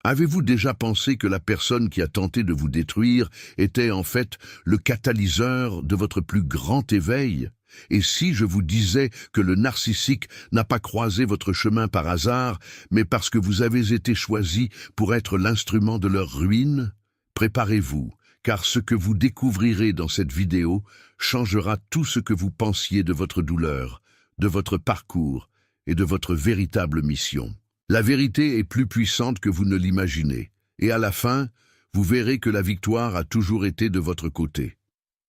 Avez-vous déjà pensé que la personne qui a tenté de vous détruire était en fait le catalyseur de votre plus grand éveil? Et si je vous disais que le narcissique n'a pas croisé votre chemin par hasard, mais parce que vous avez été choisi pour être l'instrument de leur ruine? Préparez-vous, car ce que vous découvrirez dans cette vidéo changera tout ce que vous pensiez de votre douleur, de votre parcours et de votre véritable mission. La vérité est plus puissante que vous ne l'imaginez, et à la fin, vous verrez que la victoire a toujours été de votre côté.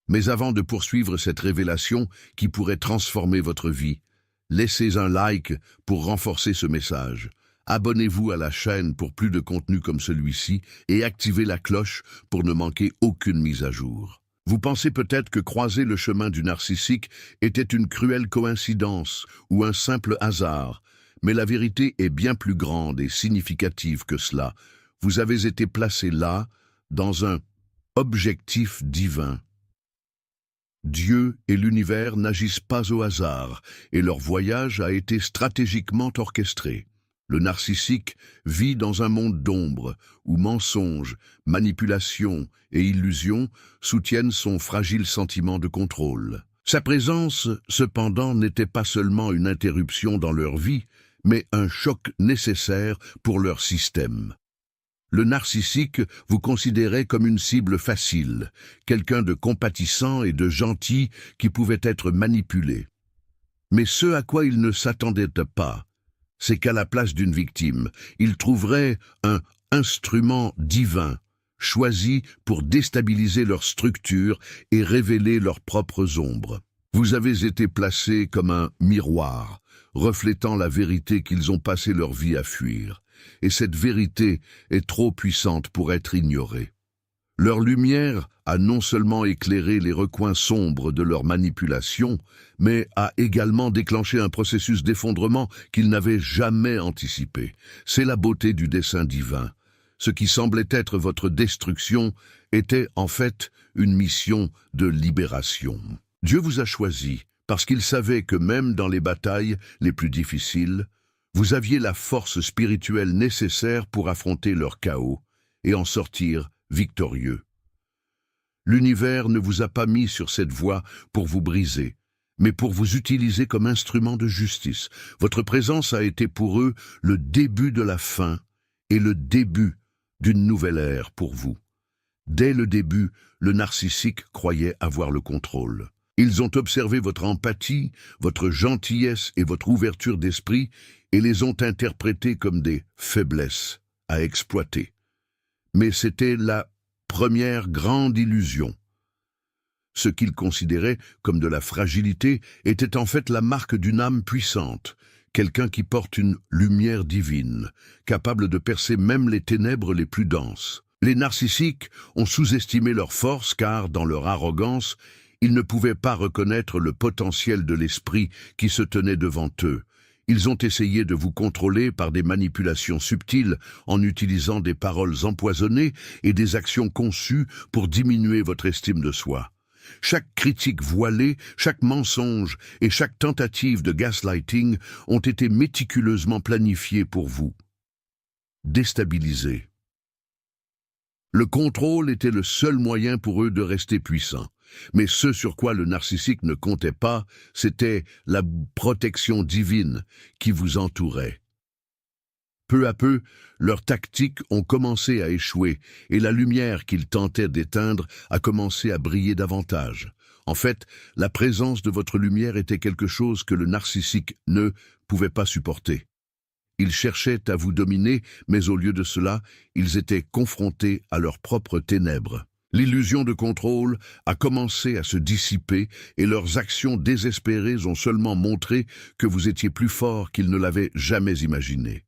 Mais avant de poursuivre cette révélation qui pourrait transformer votre vie, laissez un like pour renforcer ce message. Abonnez-vous à la chaîne pour plus de contenu comme celui-ci et activez la cloche pour ne manquer aucune mise à jour. Vous pensez peut-être que croiser le chemin du narcissique était une cruelle coïncidence ou un simple hasard, mais la vérité est bien plus grande et significative que cela. Vous avez été placé là, dans un objectif divin. Dieu et l'univers n'agissent pas au hasard, et leur voyage a été stratégiquement orchestré. Le narcissique vit dans un monde d'ombre, où mensonges, manipulations et illusions soutiennent son fragile sentiment de contrôle. Sa présence, cependant, n'était pas seulement une interruption dans leur vie, mais un choc nécessaire pour leur système. Le narcissique vous considérait comme une cible facile, quelqu'un de compatissant et de gentil qui pouvait être manipulé. Mais ce à quoi il ne s'attendait pas, c'est qu'à la place d'une victime, il trouverait un instrument divin, choisi pour déstabiliser leur structure et révéler leurs propres ombres. Vous avez été placé comme un miroir, reflétant la vérité qu'ils ont passé leur vie à fuir. Et cette vérité est trop puissante pour être ignorée. Leur lumière a non seulement éclairé les recoins sombres de leur manipulation, mais a également déclenché un processus d'effondrement qu'ils n'avaient jamais anticipé. C'est la beauté du dessein divin. Ce qui semblait être votre destruction était en fait une mission de libération. Dieu vous a choisi parce qu'il savait que même dans les batailles les plus difficiles, vous aviez la force spirituelle nécessaire pour affronter leur chaos et en sortir victorieux. L'univers ne vous a pas mis sur cette voie pour vous briser, mais pour vous utiliser comme instrument de justice. Votre présence a été pour eux le début de la fin et le début d'une nouvelle ère pour vous. Dès le début, le narcissique croyait avoir le contrôle. Ils ont observé votre empathie, votre gentillesse et votre ouverture d'esprit et les ont interprétés comme des faiblesses à exploiter. Mais c'était la première grande illusion. Ce qu'ils considéraient comme de la fragilité était en fait la marque d'une âme puissante, quelqu'un qui porte une lumière divine, capable de percer même les ténèbres les plus denses. Les narcissiques ont sous-estimé leur force car, dans leur arrogance, ils ne pouvaient pas reconnaître le potentiel de l'esprit qui se tenait devant eux. Ils ont essayé de vous contrôler par des manipulations subtiles en utilisant des paroles empoisonnées et des actions conçues pour diminuer votre estime de soi. Chaque critique voilée, chaque mensonge et chaque tentative de gaslighting ont été méticuleusement planifiés pour vous déstabiliser. Le contrôle était le seul moyen pour eux de rester puissants. Mais ce sur quoi le narcissique ne comptait pas, c'était la protection divine qui vous entourait. Peu à peu, leurs tactiques ont commencé à échouer et la lumière qu'ils tentaient d'éteindre a commencé à briller davantage. En fait, la présence de votre lumière était quelque chose que le narcissique ne pouvait pas supporter. Ils cherchaient à vous dominer, mais au lieu de cela, ils étaient confrontés à leurs propres ténèbres. L'illusion de contrôle a commencé à se dissiper et leurs actions désespérées ont seulement montré que vous étiez plus fort qu'ils ne l'avaient jamais imaginé.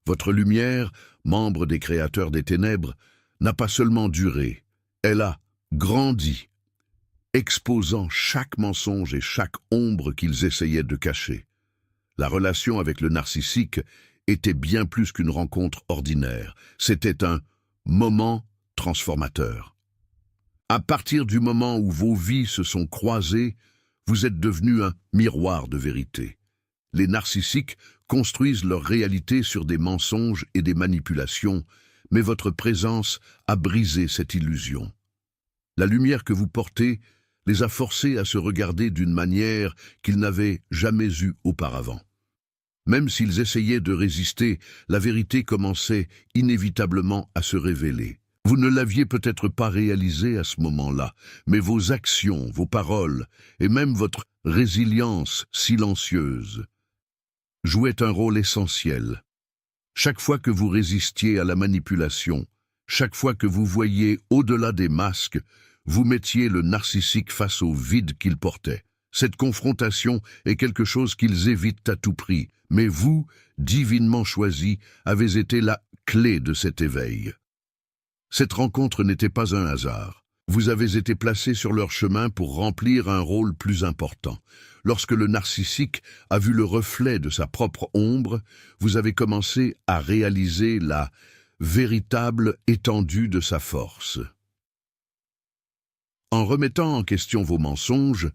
Votre lumière, membre des créateurs des ténèbres, n'a pas seulement duré, elle a grandi, exposant chaque mensonge et chaque ombre qu'ils essayaient de cacher. La relation avec le narcissique était bien plus qu'une rencontre ordinaire, c'était un moment transformateur. À partir du moment où vos vies se sont croisées, vous êtes devenu un miroir de vérité. Les narcissiques construisent leur réalité sur des mensonges et des manipulations, mais votre présence a brisé cette illusion. La lumière que vous portez les a forcés à se regarder d'une manière qu'ils n'avaient jamais eue auparavant. Même s'ils essayaient de résister, la vérité commençait inévitablement à se révéler. Vous ne l'aviez peut-être pas réalisé à ce moment-là, mais vos actions, vos paroles et même votre résilience silencieuse jouaient un rôle essentiel. Chaque fois que vous résistiez à la manipulation, chaque fois que vous voyiez au-delà des masques, vous mettiez le narcissique face au vide qu'il portait. Cette confrontation est quelque chose qu'ils évitent à tout prix, mais vous, divinement choisis, avez été la clé de cet éveil. Cette rencontre n'était pas un hasard. Vous avez été placé sur leur chemin pour remplir un rôle plus important. Lorsque le narcissique a vu le reflet de sa propre ombre, vous avez commencé à réaliser la véritable étendue de sa force. En remettant en question vos mensonges,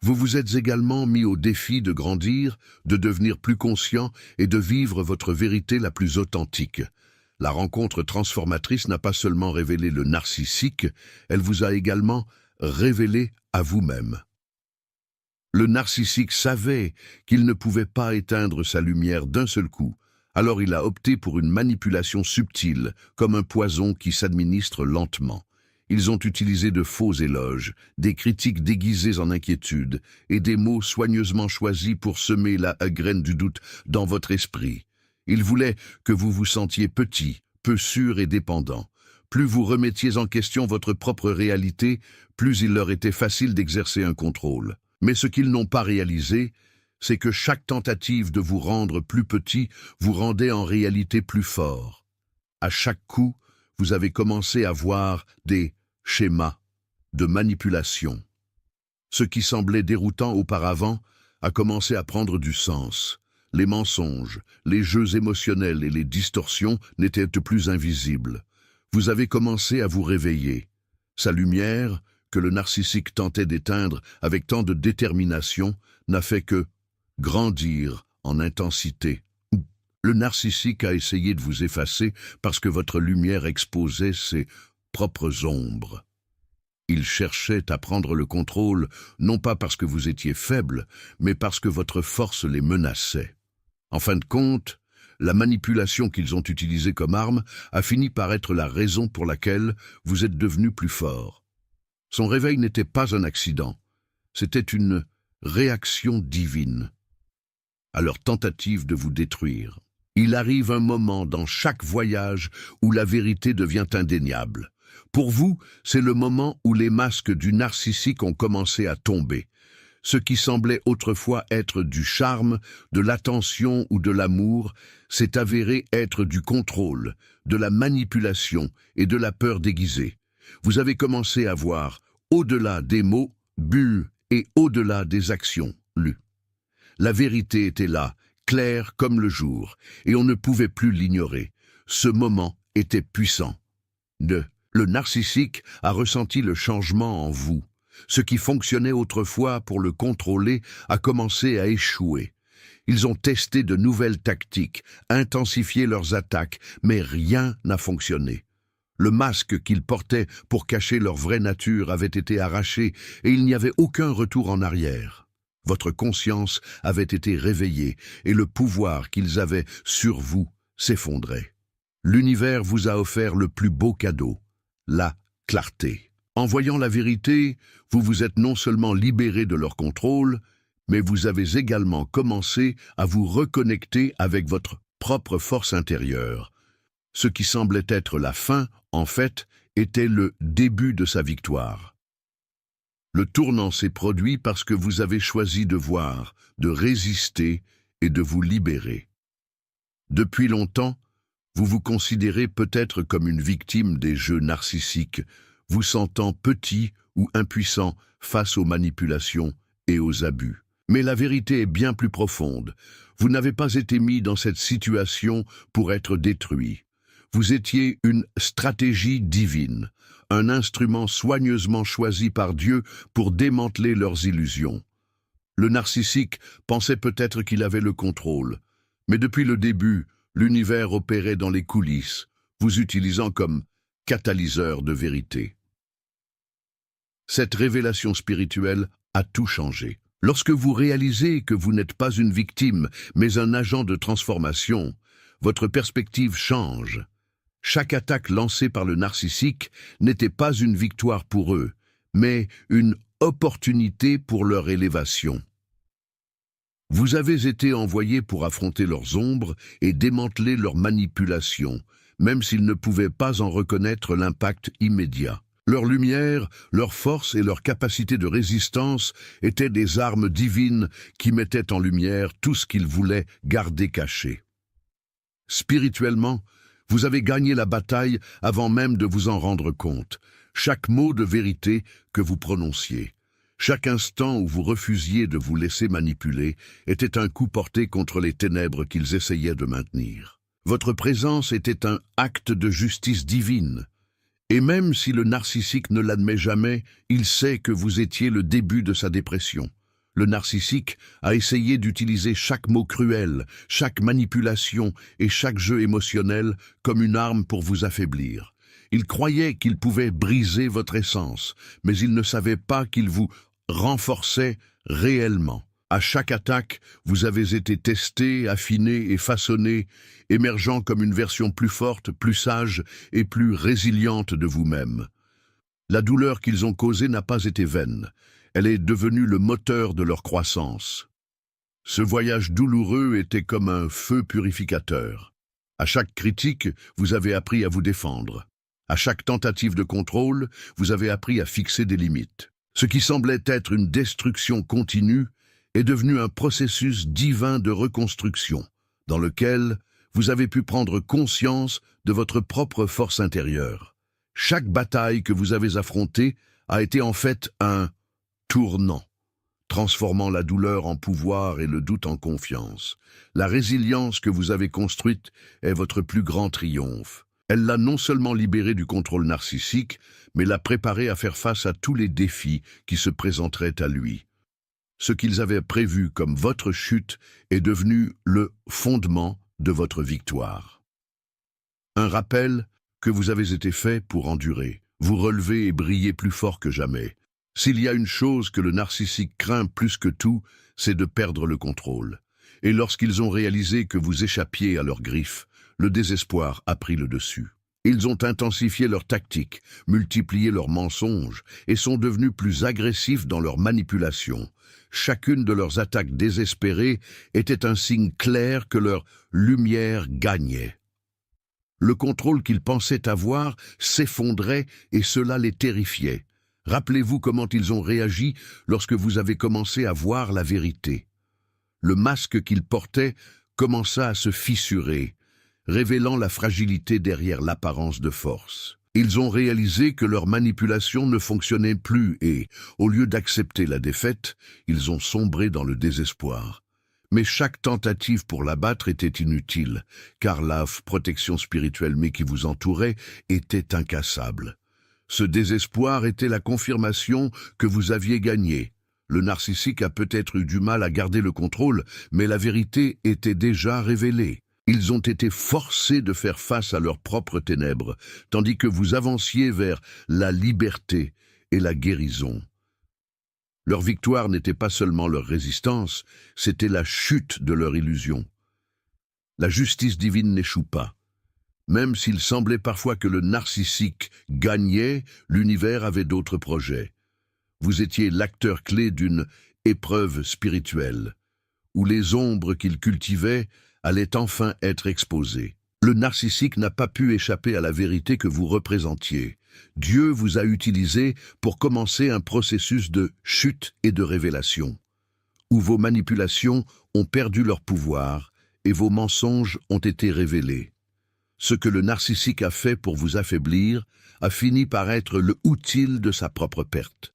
vous vous êtes également mis au défi de grandir, de devenir plus conscient et de vivre votre vérité la plus authentique. La rencontre transformatrice n'a pas seulement révélé le narcissique, elle vous a également révélé à vous-même. Le narcissique savait qu'il ne pouvait pas éteindre sa lumière d'un seul coup, alors il a opté pour une manipulation subtile, comme un poison qui s'administre lentement. Ils ont utilisé de faux éloges, des critiques déguisées en inquiétude et des mots soigneusement choisis pour semer la graine du doute dans votre esprit. Ils voulaient que vous vous sentiez petit, peu sûr et dépendant. Plus vous remettiez en question votre propre réalité, plus il leur était facile d'exercer un contrôle. Mais ce qu'ils n'ont pas réalisé, c'est que chaque tentative de vous rendre plus petit vous rendait en réalité plus fort. À chaque coup, vous avez commencé à voir des schémas de manipulation. Ce qui semblait déroutant auparavant a commencé à prendre du sens. Les mensonges, les jeux émotionnels et les distorsions n'étaient plus invisibles. Vous avez commencé à vous réveiller. Sa lumière, que le narcissique tentait d'éteindre avec tant de détermination, n'a fait que grandir en intensité. Le narcissique a essayé de vous effacer parce que votre lumière exposait ses propres ombres. Il cherchait à prendre le contrôle, non pas parce que vous étiez faible, mais parce que votre force les menaçait. En fin de compte, la manipulation qu'ils ont utilisée comme arme a fini par être la raison pour laquelle vous êtes devenu plus fort. Son réveil n'était pas un accident, c'était une réaction divine à leur tentative de vous détruire. Il arrive un moment dans chaque voyage où la vérité devient indéniable. Pour vous, c'est le moment où les masques du narcissique ont commencé à tomber. Ce qui semblait autrefois être du charme, de l'attention ou de l'amour, s'est avéré être du contrôle, de la manipulation et de la peur déguisée. Vous avez commencé à voir, au-delà des mots, bu et au-delà des actions, lues. La vérité était là, claire comme le jour, et on ne pouvait plus l'ignorer. Ce moment était puissant. Le narcissique a ressenti le changement en vous. Ce qui fonctionnait autrefois pour le contrôler a commencé à échouer. Ils ont testé de nouvelles tactiques, intensifié leurs attaques, mais rien n'a fonctionné. Le masque qu'ils portaient pour cacher leur vraie nature avait été arraché et il n'y avait aucun retour en arrière. Votre conscience avait été réveillée et le pouvoir qu'ils avaient sur vous s'effondrait. L'univers vous a offert le plus beau cadeau, la clarté. En voyant la vérité, vous vous êtes non seulement libéré de leur contrôle, mais vous avez également commencé à vous reconnecter avec votre propre force intérieure. Ce qui semblait être la fin, en fait, était le début de sa victoire. Le tournant s'est produit parce que vous avez choisi de voir, de résister et de vous libérer. Depuis longtemps, vous vous considérez peut-être comme une victime des jeux narcissiques, vous sentant petit ou impuissant face aux manipulations et aux abus. Mais la vérité est bien plus profonde. Vous n'avez pas été mis dans cette situation pour être détruit. Vous étiez une stratégie divine, un instrument soigneusement choisi par Dieu pour démanteler leurs illusions. Le narcissique pensait peut-être qu'il avait le contrôle, mais depuis le début, l'univers opérait dans les coulisses vous utilisant comme catalyseur de vérité. Cette révélation spirituelle a tout changé. Lorsque vous réalisez que vous n'êtes pas une victime, mais un agent de transformation, votre perspective change. Chaque attaque lancée par le narcissique n'était pas une victoire pour eux, mais une opportunité pour leur élévation. Vous avez été envoyés pour affronter leurs ombres et démanteler leurs manipulations, même s'ils ne pouvaient pas en reconnaître l'impact immédiat. Leur lumière, leur force et leur capacité de résistance étaient des armes divines qui mettaient en lumière tout ce qu'ils voulaient garder caché. Spirituellement, vous avez gagné la bataille avant même de vous en rendre compte. Chaque mot de vérité que vous prononciez, chaque instant où vous refusiez de vous laisser manipuler, était un coup porté contre les ténèbres qu'ils essayaient de maintenir. Votre présence était un acte de justice divine. Et même si le narcissique ne l'admet jamais, il sait que vous étiez le début de sa dépression. Le narcissique a essayé d'utiliser chaque mot cruel, chaque manipulation et chaque jeu émotionnel comme une arme pour vous affaiblir. Il croyait qu'il pouvait briser votre essence, mais il ne savait pas qu'il vous renforçait réellement. À chaque attaque, vous avez été testé, affiné et façonné, émergeant comme une version plus forte, plus sage et plus résiliente de vous-même. La douleur qu'ils ont causée n'a pas été vaine. Elle est devenue le moteur de leur croissance. Ce voyage douloureux était comme un feu purificateur. À chaque critique, vous avez appris à vous défendre. À chaque tentative de contrôle, vous avez appris à fixer des limites. Ce qui semblait être une destruction continue est devenu un processus divin de reconstruction, dans lequel vous avez pu prendre conscience de votre propre force intérieure. Chaque bataille que vous avez affrontée a été en fait un tournant, transformant la douleur en pouvoir et le doute en confiance. La résilience que vous avez construite est votre plus grand triomphe. Elle l'a non seulement libéré du contrôle narcissique, mais l'a préparé à faire face à tous les défis qui se présenteraient à lui. Ce qu'ils avaient prévu comme votre chute est devenu le fondement de votre victoire. Un rappel que vous avez été fait pour endurer, vous relever et briller plus fort que jamais. S'il y a une chose que le narcissique craint plus que tout, c'est de perdre le contrôle. Et lorsqu'ils ont réalisé que vous échappiez à leurs griffes, le désespoir a pris le dessus. Ils ont intensifié leurs tactiques, multiplié leurs mensonges et sont devenus plus agressifs dans leur manipulation. Chacune de leurs attaques désespérées était un signe clair que leur lumière gagnait. Le contrôle qu'ils pensaient avoir s'effondrait et cela les terrifiait. Rappelez-vous comment ils ont réagi lorsque vous avez commencé à voir la vérité. Le masque qu'ils portaient commença à se fissurer, révélant la fragilité derrière l'apparence de force. Ils ont réalisé que leur manipulation ne fonctionnait plus et, au lieu d'accepter la défaite, ils ont sombré dans le désespoir. Mais chaque tentative pour l'abattre était inutile, car la protection spirituelle qui vous entourait était incassable. Ce désespoir était la confirmation que vous aviez gagné. Le narcissique a peut-être eu du mal à garder le contrôle, mais la vérité était déjà révélée. Ils ont été forcés de faire face à leurs propres ténèbres, tandis que vous avanciez vers la liberté et la guérison. Leur victoire n'était pas seulement leur résistance, c'était la chute de leur illusion. La justice divine n'échoue pas. Même s'il semblait parfois que le narcissique gagnait, l'univers avait d'autres projets. Vous étiez l'acteur clé d'une épreuve spirituelle, où les ombres qu'il cultivait allaient enfin être exposées. Le narcissique n'a pas pu échapper à la vérité que vous représentiez. Dieu vous a utilisé pour commencer un processus de chute et de révélation, où vos manipulations ont perdu leur pouvoir et vos mensonges ont été révélés. Ce que le narcissique a fait pour vous affaiblir a fini par être le outil de sa propre perte.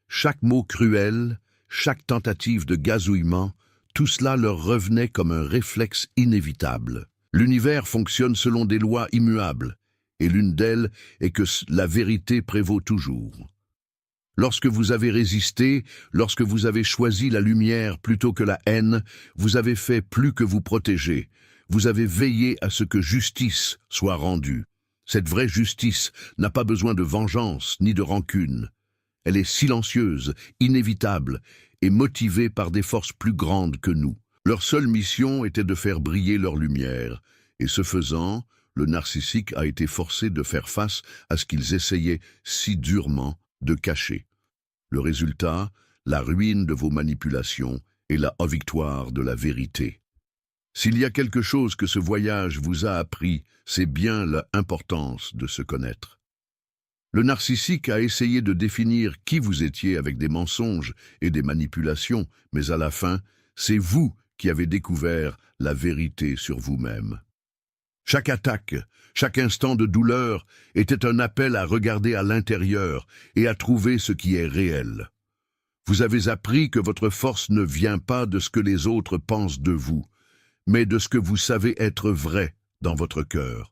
Chaque mot cruel, chaque tentative de gazouillement, tout cela leur revenait comme un réflexe inévitable. L'univers fonctionne selon des lois immuables, et l'une d'elles est que la vérité prévaut toujours. Lorsque vous avez résisté, lorsque vous avez choisi la lumière plutôt que la haine, vous avez fait plus que vous protéger. vous avez veillé à ce que justice soit rendue. Cette vraie justice n'a pas besoin de vengeance ni de rancune. Elle est silencieuse, inévitable et motivée par des forces plus grandes que nous. Leur seule mission était de faire briller leur lumière, et ce faisant, le narcissique a été forcé de faire face à ce qu'ils essayaient si durement de cacher. Le résultat, la ruine de vos manipulations et la victoire de la vérité. S'il y a quelque chose que ce voyage vous a appris, c'est bien l'importance de se connaître. Le narcissique a essayé de définir qui vous étiez avec des mensonges et des manipulations, mais à la fin, c'est vous qui avez découvert la vérité sur vous-même. Chaque attaque, chaque instant de douleur était un appel à regarder à l'intérieur et à trouver ce qui est réel. Vous avez appris que votre force ne vient pas de ce que les autres pensent de vous, mais de ce que vous savez être vrai dans votre cœur.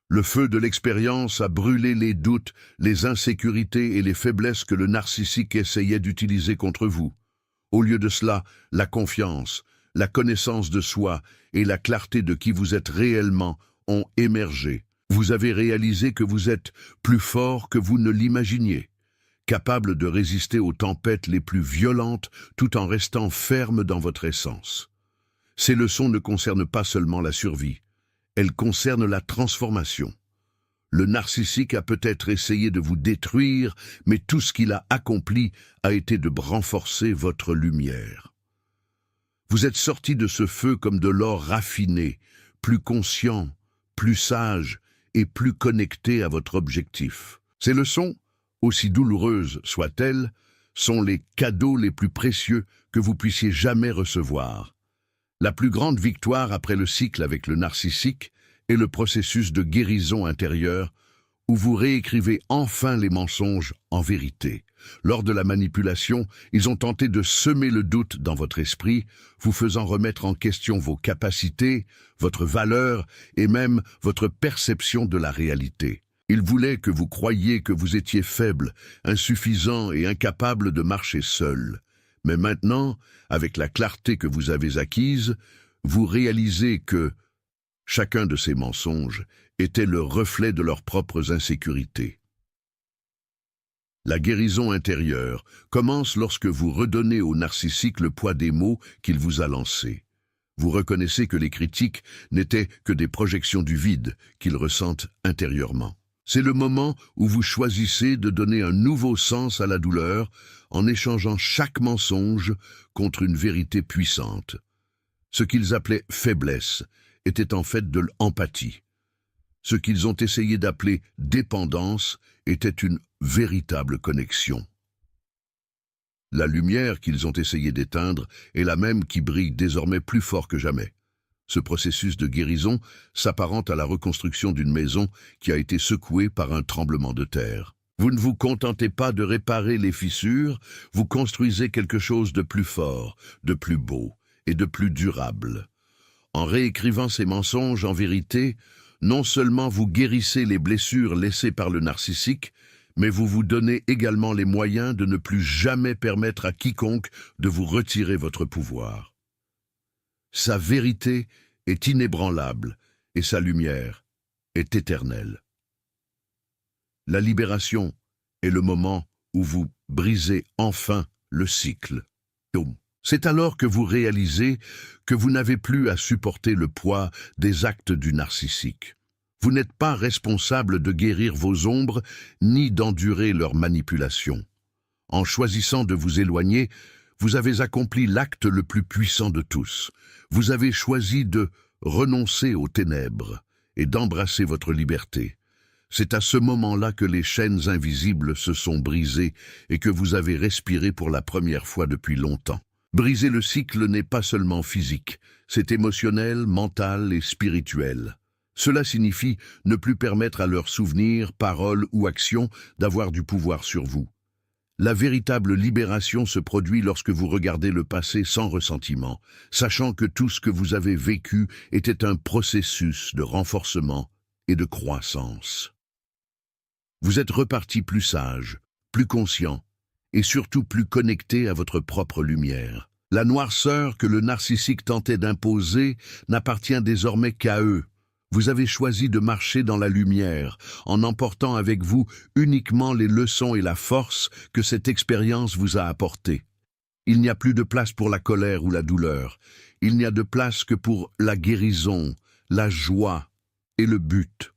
Le feu de l'expérience a brûlé les doutes, les insécurités et les faiblesses que le narcissique essayait d'utiliser contre vous. Au lieu de cela, la confiance, la connaissance de soi et la clarté de qui vous êtes réellement ont émergé. Vous avez réalisé que vous êtes plus fort que vous ne l'imaginiez, capable de résister aux tempêtes les plus violentes tout en restant ferme dans votre essence. Ces leçons ne concernent pas seulement la survie, elles concernent la transformation. Le narcissique a peut-être essayé de vous détruire, mais tout ce qu'il a accompli a été de renforcer votre lumière. Vous êtes sorti de ce feu comme de l'or raffiné, plus conscient, plus sage et plus connecté à votre objectif. Ces leçons, aussi douloureuses soient-elles, sont les cadeaux les plus précieux que vous puissiez jamais recevoir. La plus grande victoire après le cycle avec le narcissique est le processus de guérison intérieure où vous réécrivez enfin les mensonges en vérité. Lors de la manipulation, ils ont tenté de semer le doute dans votre esprit, vous faisant remettre en question vos capacités, votre valeur et même votre perception de la réalité. Ils voulaient que vous croyiez que vous étiez faible, insuffisant et incapable de marcher seul. Mais maintenant, avec la clarté que vous avez acquise, vous réalisez que chacun de ces mensonges était le reflet de leurs propres insécurités. La guérison intérieure commence lorsque vous redonnez au narcissique le poids des mots qu'il vous a lancés. Vous reconnaissez que les critiques n'étaient que des projections du vide qu'il ressente intérieurement. C'est le moment où vous choisissez de donner un nouveau sens à la douleur en échangeant chaque mensonge contre une vérité puissante. Ce qu'ils appelaient faiblesse était en fait de l'empathie. Ce qu'ils ont essayé d'appeler dépendance était une véritable connexion. La lumière qu'ils ont essayé d'éteindre est la même qui brille désormais plus fort que jamais. Ce processus de guérison s'apparente à la reconstruction d'une maison qui a été secouée par un tremblement de terre. Vous ne vous contentez pas de réparer les fissures, vous construisez quelque chose de plus fort, de plus beau et de plus durable. En réécrivant ces mensonges en vérité, non seulement vous guérissez les blessures laissées par le narcissique, mais vous vous donnez également les moyens de ne plus jamais permettre à quiconque de vous retirer votre pouvoir. Sa vérité est inébranlable et sa lumière est éternelle. La libération est le moment où vous brisez enfin le cycle. C'est alors que vous réalisez que vous n'avez plus à supporter le poids des actes du narcissique. Vous n'êtes pas responsable de guérir vos ombres ni d'endurer leurs manipulations. En choisissant de vous éloigner, vous avez accompli l'acte le plus puissant de tous. Vous avez choisi de renoncer aux ténèbres et d'embrasser votre liberté. C'est à ce moment-là que les chaînes invisibles se sont brisées et que vous avez respiré pour la première fois depuis longtemps. Briser le cycle n'est pas seulement physique, c'est émotionnel, mental et spirituel. Cela signifie ne plus permettre à leurs souvenirs, paroles ou actions d'avoir du pouvoir sur vous. La véritable libération se produit lorsque vous regardez le passé sans ressentiment, sachant que tout ce que vous avez vécu était un processus de renforcement et de croissance. Vous êtes reparti plus sage, plus conscient et surtout plus connecté à votre propre lumière. La noirceur que le narcissique tentait d'imposer n'appartient désormais qu'à eux. Vous avez choisi de marcher dans la lumière, en emportant avec vous uniquement les leçons et la force que cette expérience vous a apportées. Il n'y a plus de place pour la colère ou la douleur. Il n'y a de place que pour la guérison, la joie et le but.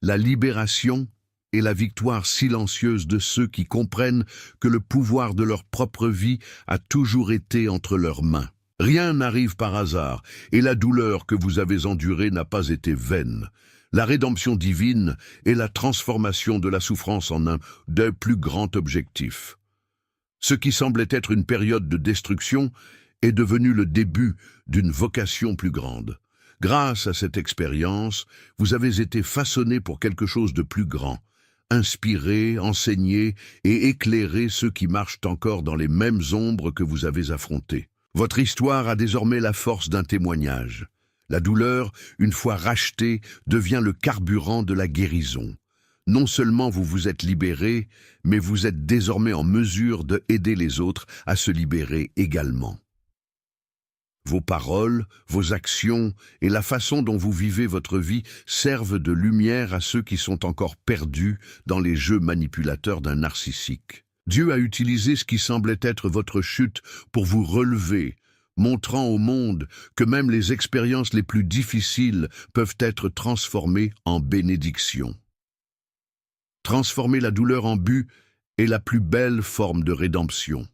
La libération et la victoire silencieuse de ceux qui comprennent que le pouvoir de leur propre vie a toujours été entre leurs mains. Rien n'arrive par hasard, et la douleur que vous avez endurée n'a pas été vaine. La rédemption divine est la transformation de la souffrance en un des plus grands objectifs. Ce qui semblait être une période de destruction est devenu le début d'une vocation plus grande. Grâce à cette expérience, vous avez été façonné pour quelque chose de plus grand. Inspirer, enseigner et éclairer ceux qui marchent encore dans les mêmes ombres que vous avez affrontées. Votre histoire a désormais la force d'un témoignage. La douleur, une fois rachetée, devient le carburant de la guérison. Non seulement vous vous êtes libéré, mais vous êtes désormais en mesure d'aider les autres à se libérer également. Vos paroles, vos actions et la façon dont vous vivez votre vie servent de lumière à ceux qui sont encore perdus dans les jeux manipulateurs d'un narcissique. Dieu a utilisé ce qui semblait être votre chute pour vous relever, montrant au monde que même les expériences les plus difficiles peuvent être transformées en bénédictions. Transformer la douleur en but est la plus belle forme de rédemption.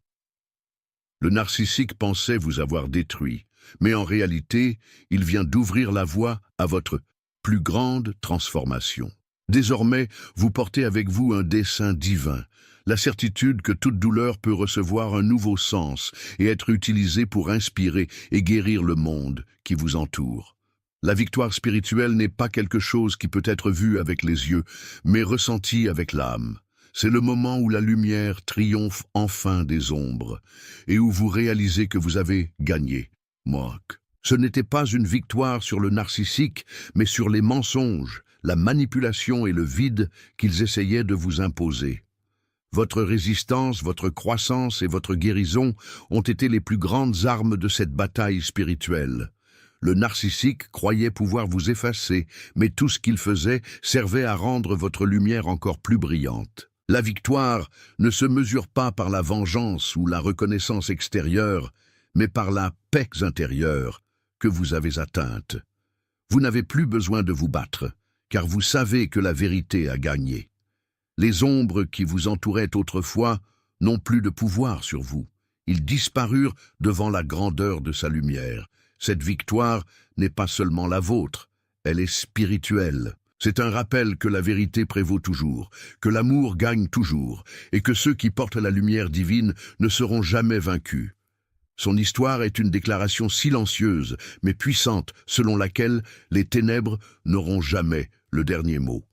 Le narcissique pensait vous avoir détruit, mais en réalité, il vient d'ouvrir la voie à votre plus grande transformation. Désormais, vous portez avec vous un dessein divin, la certitude que toute douleur peut recevoir un nouveau sens et être utilisée pour inspirer et guérir le monde qui vous entoure. La victoire spirituelle n'est pas quelque chose qui peut être vu avec les yeux, mais ressenti avec l'âme. C'est le moment où la lumière triomphe enfin des ombres et où vous réalisez que vous avez gagné. Ce n'était pas une victoire sur le narcissique, mais sur les mensonges, la manipulation et le vide qu'ils essayaient de vous imposer. Votre résistance, votre croissance et votre guérison ont été les plus grandes armes de cette bataille spirituelle. Le narcissique croyait pouvoir vous effacer, mais tout ce qu'il faisait servait à rendre votre lumière encore plus brillante. La victoire ne se mesure pas par la vengeance ou la reconnaissance extérieure, mais par la paix intérieure que vous avez atteinte. Vous n'avez plus besoin de vous battre, car vous savez que la vérité a gagné. Les ombres qui vous entouraient autrefois n'ont plus de pouvoir sur vous. Ils disparurent devant la grandeur de sa lumière. Cette victoire n'est pas seulement la vôtre, elle est spirituelle. C'est un rappel que la vérité prévaut toujours, que l'amour gagne toujours, et que ceux qui portent la lumière divine ne seront jamais vaincus. Son histoire est une déclaration silencieuse, mais puissante, selon laquelle les ténèbres n'auront jamais le dernier mot.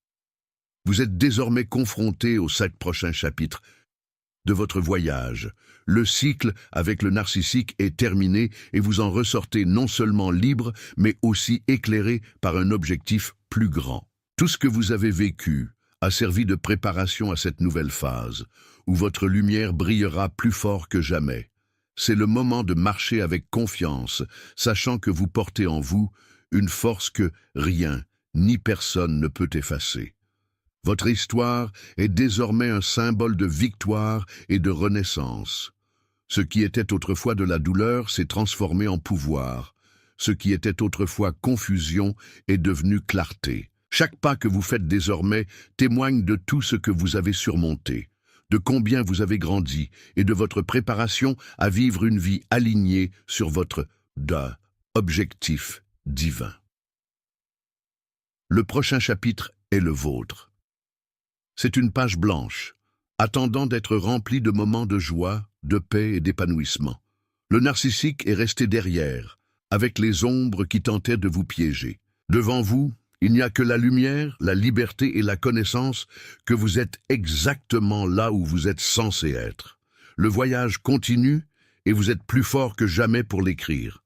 Vous êtes désormais confronté aux 7 prochains chapitres de votre voyage. Le cycle avec le narcissique est terminé et vous en ressortez non seulement libre, mais aussi éclairé par un objectif plus grand. Tout ce que vous avez vécu a servi de préparation à cette nouvelle phase, où votre lumière brillera plus fort que jamais. C'est le moment de marcher avec confiance, sachant que vous portez en vous une force que rien ni personne ne peut effacer. Votre histoire est désormais un symbole de victoire et de renaissance. Ce qui était autrefois de la douleur s'est transformé en pouvoir. Ce qui était autrefois confusion est devenu clarté. Chaque pas que vous faites désormais témoigne de tout ce que vous avez surmonté, de combien vous avez grandi et de votre préparation à vivre une vie alignée sur votre objectif divin. Le prochain chapitre est le vôtre. C'est une page blanche, attendant d'être remplie de moments de joie, de paix et d'épanouissement. Le narcissique est resté derrière, avec les ombres qui tentaient de vous piéger. Devant vous, il n'y a que la lumière, la liberté et la connaissance que vous êtes exactement là où vous êtes censé être. Le voyage continue et vous êtes plus fort que jamais pour l'écrire.